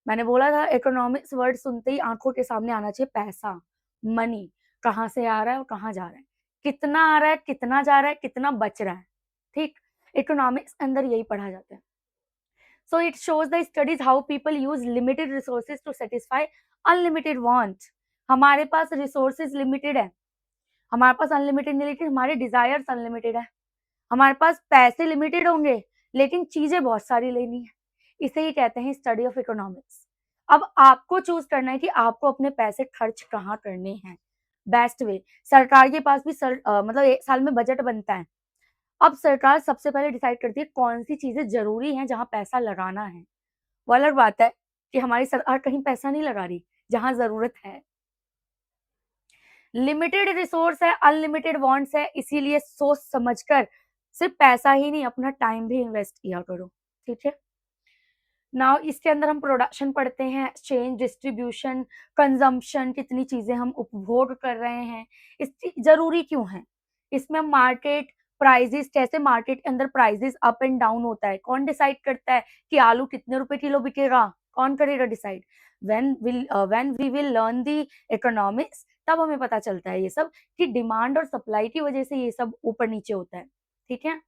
मैंने बोला था इकोनॉमिक्स वर्ड सुनते ही आंखों के सामने आना चाहिए पैसा, मनी, कहाँ से आ रहा है और कहाँ जा रहा है, कितना आ रहा है, कितना जा रहा है, कितना बच रहा है। ठीक, इकोनॉमिक्स के अंदर यही पढ़ा जाता है। So it shows the studies how people use limited resources to satisfy unlimited want. हमारे पास रिसोर्सेज लिमिटेड है, हमारे पास अनलिमिटेड नहीं, लेकिन हमारे डिजायर्स अनलिमिटेड है। हमारे पास पैसे लिमिटेड होंगे लेकिन चीजें बहुत सारी लेनी है। इसे ही कहते हैं स्टडी ऑफ इकोनॉमिक्स। अब आपको चूज करना है कि आपको अपने पैसे खर्च कहाँ करने हैं। बेस्ट वे, सरकार के पास भी मतलब एक साल में बजट बनता है। अब सरकार सबसे पहले डिसाइड करती है कौन सी चीजें जरूरी हैं जहां पैसा लगाना है। वो अलग बात है कि हमारी सरकार कहीं पैसा नहीं लगा रही जहां जरूरत है। लिमिटेड रिसोर्स है, अनलिमिटेड वांट्स है, इसीलिए सोच समझकर सिर्फ पैसा ही नहीं अपना टाइम भी इन्वेस्ट किया करो। ठीक है। नाउ इसके अंदर हम प्रोडक्शन पढ़ते हैं, एक्सचेंज, डिस्ट्रीब्यूशन, कंजम्पशन, कितनी चीजें हम उपभोग कर रहे हैं, इस जरूरी क्यों है। इसमें हम मार्केट, प्राइजेस कैसे मार्केट के अंदर प्राइजेस अप एंड डाउन होता है, कौन डिसाइड करता है कि आलू कितने रुपए किलो बिकेगा, कौन करेगा decide? When we will learn the economics, तब हमें पता चलता है ये सब कि डिमांड और सप्लाई की वजह से ये सब ऊपर नीचे होता है। ठीक है,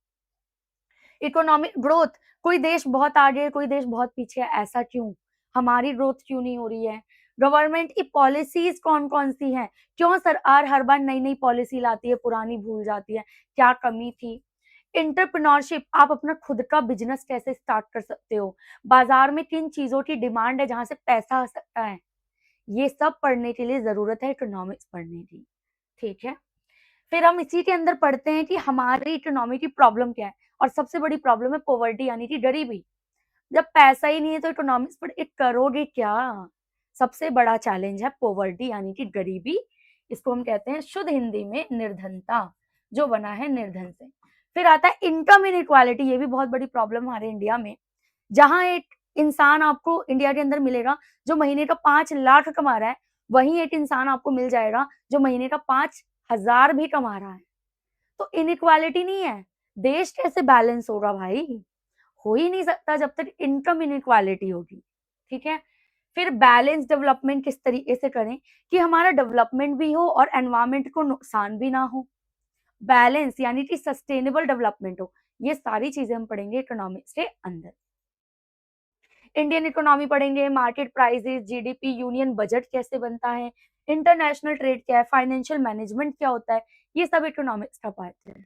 इकोनॉमिक ग्रोथ, कोई देश बहुत आगे है, कोई देश बहुत पीछे है, ऐसा क्यों? हमारी ग्रोथ क्यों नहीं हो रही है? गवर्नमेंट की पॉलिसीज कौन कौन सी हैं? क्यों सरकार हर बार नई नई पॉलिसी लाती है, पुरानी भूल जाती है? क्या कमी थी? एंटरप्रेन्योरशिप, आप अपना खुद का बिजनेस कैसे स्टार्ट कर सकते हो? बाजार में किन चीजों की डिमांड है जहां से पैसा आ सकता है? ये सब पढ़ने के लिए जरूरत है इकोनॉमिक्स पढ़ने की। ठीक है, फिर हम इसी के अंदर पढ़ते हैं कि हमारी इकोनॉमी की प्रॉब्लम क्या है, और सबसे बड़ी प्रॉब्लम है पॉवर्टी यानी कि गरीबी। जब पैसा ही नहीं है तो इकोनॉमिक्स पढ़ के करोगे क्या? सबसे बड़ा चैलेंज है पॉवर्टी यानी कि गरीबी। इसको हम कहते हैं शुद्ध हिंदी में निर्धनता, जो बना है निर्धन से। फिर आता है इनकम इनइक्वालिटी, ये भी बहुत बड़ी प्रॉब्लम हमारे इंडिया में। जहां एक इंसान आपको इंडिया के अंदर मिलेगा जो महीने का 5 लाख कमा रहा है, वहीं एक इंसान आपको मिल जाएगा जो महीने का 5,000 भी कमा रहा है। तो इनइक्वालिटी नहीं है, देश कैसे बैलेंस होगा भाई? हो ही नहीं सकता जब तक इनकम इनइक्वालिटी होगी। ठीक है, फिर बैलेंस डेवलपमेंट किस तरीके से करें कि हमारा डेवलपमेंट भी हो और एनवायरमेंट को नुकसान भी ना हो। बैलेंस यानी कि सस्टेनेबल डेवलपमेंट हो, ये सारी चीजें हम पढ़ेंगे इकोनॉमिक्स के अंदर। इंडियन इकोनॉमी पढ़ेंगे, market prices, GDP, union budget कैसे बनता है, इंटरनेशनल ट्रेड क्या है, फाइनेंशियल मैनेजमेंट क्या होता है, ये सब इकोनॉमिक्स का पार्ट है।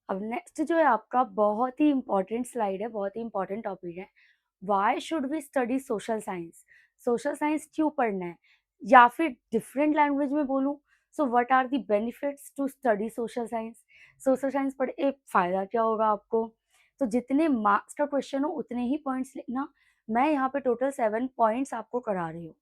अब नेक्स्ट जो है आपका बहुत ही इंपॉर्टेंट स्लाइड है, बहुत ही इंपॉर्टेंट टॉपिक है, why should we study social science? Social science क्यों पढ़ना है? या फिर डिफरेंट लैंग्वेज में बोलूं, so what are the benefits to study social science? Social science पढ़ के फायदा क्या होगा आपको? तो जितने मार्क्स का क्वेश्चन हो उतने ही पॉइंट्स लिखना। मैं यहाँ पे टोटल 7 पॉइंट्स आपको करा रही हूँ।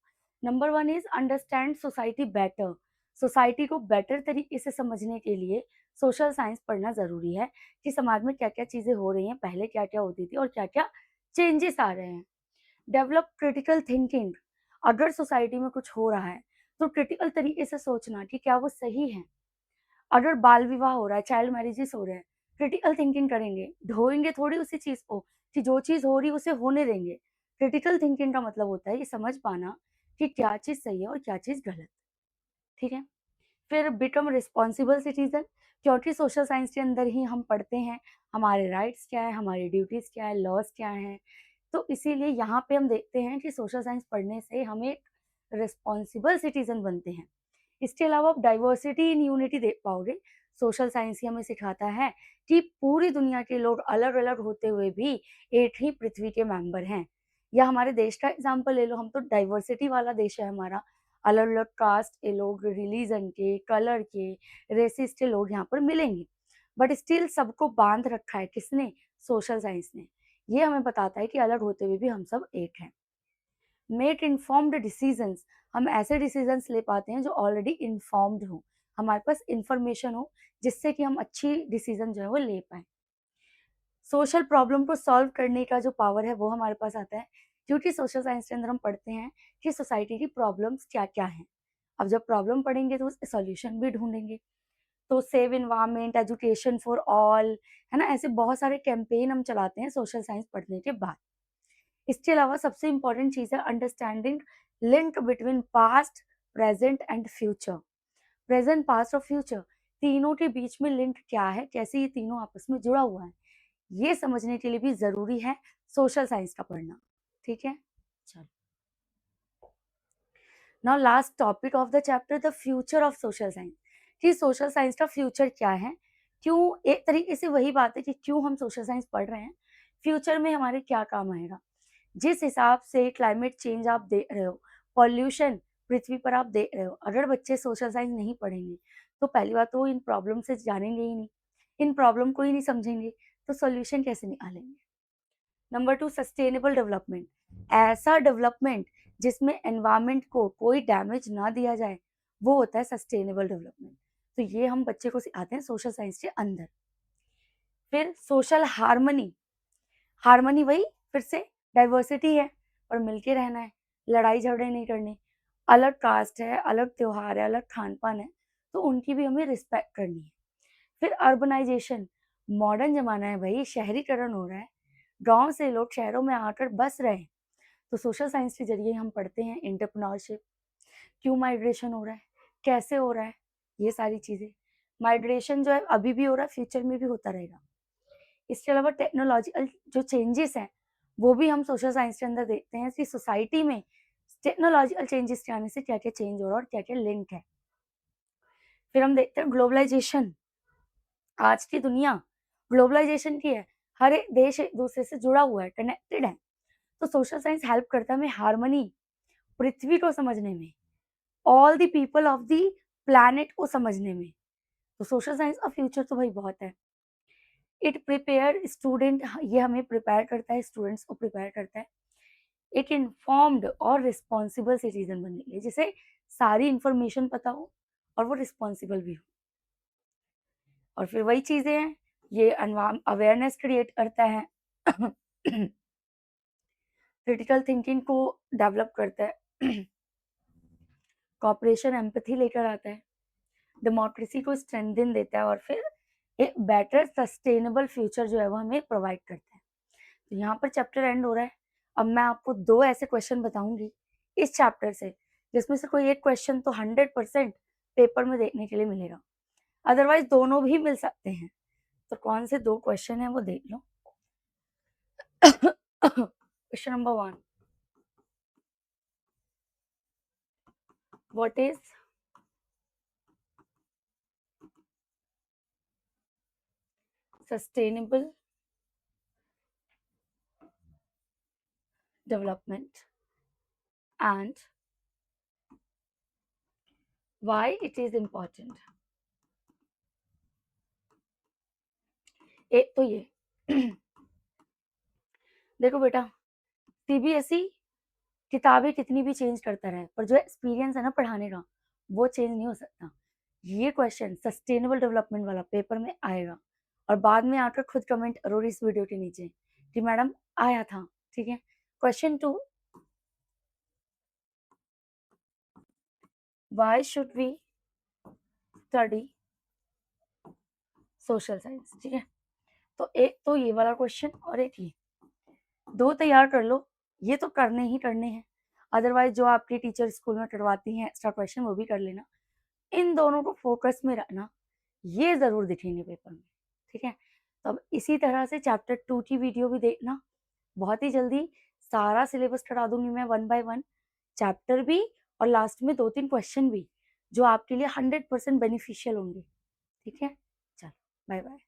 Number 1 is understand society better. Society को बेटर तरीके से समझने के लिए सोशल साइंस पढ़ना जरूरी है कि समाज में क्या क्या चीजें हो रही हैं, पहले क्या क्या होती थी और क्या क्या चेंजेस आ रहे हैं। डेवलप क्रिटिकल थिंकिंग, अगर सोसाइटी में कुछ हो रहा है तो क्रिटिकल तरीके से सोचना कि क्या वो सही है। अगर बाल विवाह हो रहा है, चाइल्ड मैरिजेस हो रहे हैं, क्रिटिकल थिंकिंग करेंगे, ढोएंगे थोड़ी उसी चीज को कि जो चीज हो रही है उसे होने देंगे। क्रिटिकल थिंकिंग का मतलब होता है ये समझ पाना कि क्या चीज सही है और क्या चीज गलत। ठीक है, फिर बिकम रिस्पॉन्सिबल सिटीजन, क्योंकि सोशल साइंस के अंदर ही हम पढ़ते हैं हमारे राइट्स क्या है, हमारी ड्यूटीज क्या है, लॉज क्या है। तो इसीलिए यहाँ पे हम देखते हैं कि सोशल साइंस पढ़ने से हम एक रिस्पॉन्सिबल सिटीजन बनते हैं। इसके अलावा आप डाइवर्सिटी इन यूनिटी देख पाओगे। सोशल साइंस ही हमें सिखाता है कि पूरी दुनिया के लोग अलग अलग होते हुए भी एक ही पृथ्वी के मेंबर हैं। या हमारे देश का एग्जाम्पल ले लो, हम तो डाइवर्सिटी वाला देश है हमारा। अलग अलग कास्ट के लोग, रिलीजन के, कलर के, रेसिस के लोग यहाँ पर मिलेंगे, बट स्टिल सबको बांध रखा है किसने? सोशल साइंस ने। ये हमें बताता है कि अलग होते हुए भी हम सब एक हैं। मेक इन्फॉर्म्ड डिसीजंस, हम ऐसे डिसीजंस ले पाते हैं जो ऑलरेडी इन्फॉर्म्ड हो, हमारे पास इंफॉर्मेशन हो जिससे कि हम अच्छी डिसीजन जो है वो ले पाए। सोशल प्रॉब्लम को सॉल्व करने का जो पावर है वो हमारे पास आता है, क्योंकि सोशल साइंस के अंदर हम पढ़ते हैं कि सोसाइटी की प्रॉब्लम्स क्या क्या हैं। अब जब प्रॉब्लम पढ़ेंगे तो उसके सॉल्यूशन भी ढूंढेंगे। तो save environment, education for all, है ना, ऐसे बहुत सारे कैंपेन हम चलाते हैं सोशल साइंस पढ़ने के बाद। इसके अलावा सबसे इंपॉर्टेंट चीज है understanding link between past, present and future. Present, past और फ्यूचर, तीनों के बीच में लिंक क्या है, कैसे ये तीनों आपस में जुड़ा हुआ है, ये समझने के लिए भी जरूरी है सोशल साइंस का पढ़ना। ठीक है, चलो now last topic of the chapter, the future of social science, कि सोशल साइंस का फ्यूचर क्या है। क्यों, एक तरीके से वही बात है कि क्यों हम सोशल साइंस पढ़ रहे हैं, फ्यूचर में हमारे क्या काम आएगा। जिस हिसाब से क्लाइमेट चेंज आप देख रहे हो, पॉल्यूशन पृथ्वी पर आप देख रहे हो, अगर बच्चे सोशल साइंस नहीं पढ़ेंगे तो पहली बात तो इन प्रॉब्लम से जानेंगे ही नहीं, इन प्रॉब्लम को ही नहीं समझेंगे, तो सोल्यूशन कैसे निकालेंगे। नंबर 2, सस्टेनेबल डेवलपमेंट, ऐसा डेवलपमेंट जिसमें एनवायरमेंट को कोई डैमेज ना दिया जाए, वो होता है सस्टेनेबल डेवलपमेंट। तो ये हम बच्चे को सिखाते हैं सोशल साइंस के अंदर। फिर सोशल हार्मनी, हार्मनी वही फिर से डाइवर्सिटी है और मिलके रहना है, लड़ाई झगड़े नहीं करने। अलग कास्ट है, अलग त्योहार है, अलग खान पान है, तो उनकी भी हमें रिस्पेक्ट करनी है। फिर अर्बनाइजेशन, मॉडर्न जमाना है भाई, शहरीकरण हो रहा है, गांव से लोग शहरों में आकर बस रहे हैं। तो सोशल साइंस के जरिए हम पढ़ते हैं एंटरप्रेन्योरशिप, क्यों माइग्रेशन हो रहा है, कैसे हो रहा है, ये सारी चीजें। माइग्रेशन जो है अभी भी हो रहा है, फ्यूचर में भी होता रहेगा। इसके अलावा टेक्नोलॉजिकल जो चेंजेस हैं वो भी हम सोशल साइंस के अंदर देखते हैं कि सोसाइटी में टेक्नोलॉजिकल चेंजेस के आने से क्या क्या चेंज हो रहा है और क्या क्या लिंक है। फिर हम देखते हैं ग्लोबलाइजेशन। आज की दुनिया ग्लोबलाइजेशन की है, हर एक देश एक दूसरे से जुड़ा हुआ है, कनेक्टेड है। तो सोशल साइंस हेल्प करता है हमें हार्मनी, पृथ्वी को समझने में, all the people of the planet को समझने में। तो सोशल साइंस का फ्यूचर तो भाई बहुत है। इट प्रिपेयर स्टूडेंट, ये हमें प्रिपेयर करता है, स्टूडेंट्स को प्रिपेयर करता है एक इन्फॉर्म्ड और रिस्पॉन्सिबल सिटीजन बनने के लिए, जिसे सारी इंफॉर्मेशन पता हो और वो रिस्पॉन्सिबल भी हो। और फिर वही चीजें हैं, ये अवेयरनेस क्रिएट करता है क्रिटिकल थिंकिंग को डेवलप करता है कॉपरेशन एम्पैथी लेकर आता है, डेमोक्रेसी को स्ट्रेंथन देता है, और फिर एक बेटर सस्टेनेबल फ्यूचर जो है वो हमें प्रोवाइड करता है। तो यहाँ पर चैप्टर एंड हो रहा है। अब मैं आपको 2 ऐसे क्वेश्चन बताऊंगी इस चैप्टर से, जिसमें से कोई एक क्वेश्चन तो 100% पेपर में देखने के लिए मिलेगा, अदरवाइज दोनों भी मिल सकते हैं। तो कौन से 2 क्वेश्चन है वो देख लो। Question number 1, what is sustainable development and why it is important। एक तो ये देखो बेटा, सीबीएसई किताबें कितनी भी चेंज करता रहे, पर जो एक्सपीरियंस है ना पढ़ाने का वो चेंज नहीं हो सकता। ये क्वेश्चन सस्टेनेबल डेवलपमेंट वाला पेपर में आएगा, और बाद में आकर खुद कमेंट करो इस वीडियो के नीचे कि मैडम आया था। ठीक है। Question 2, why should we study social science. ठीक है। तो एक तो ये वाला क्वेश्चन और एक ये, 2 तैयार कर लो, ये तो करने ही करने हैं। अदरवाइज जो आपकी टीचर स्कूल में करवाती हैं एक्स्ट्रा क्वेश्चन वो भी कर लेना। इन दोनों को फोकस में रखना, ये जरूर दिखेंगे पेपर में। ठीक है। तो अब इसी तरह से चैप्टर 2 की वीडियो भी देखना, बहुत ही जल्दी सारा सिलेबस करा दूंगी मैं 1 बाय 1, चैप्टर भी और लास्ट में 2-3 क्वेश्चन भी, जो आपके लिए 100% बेनिफिशियल होंगे। ठीक है। चलो बाय बाय।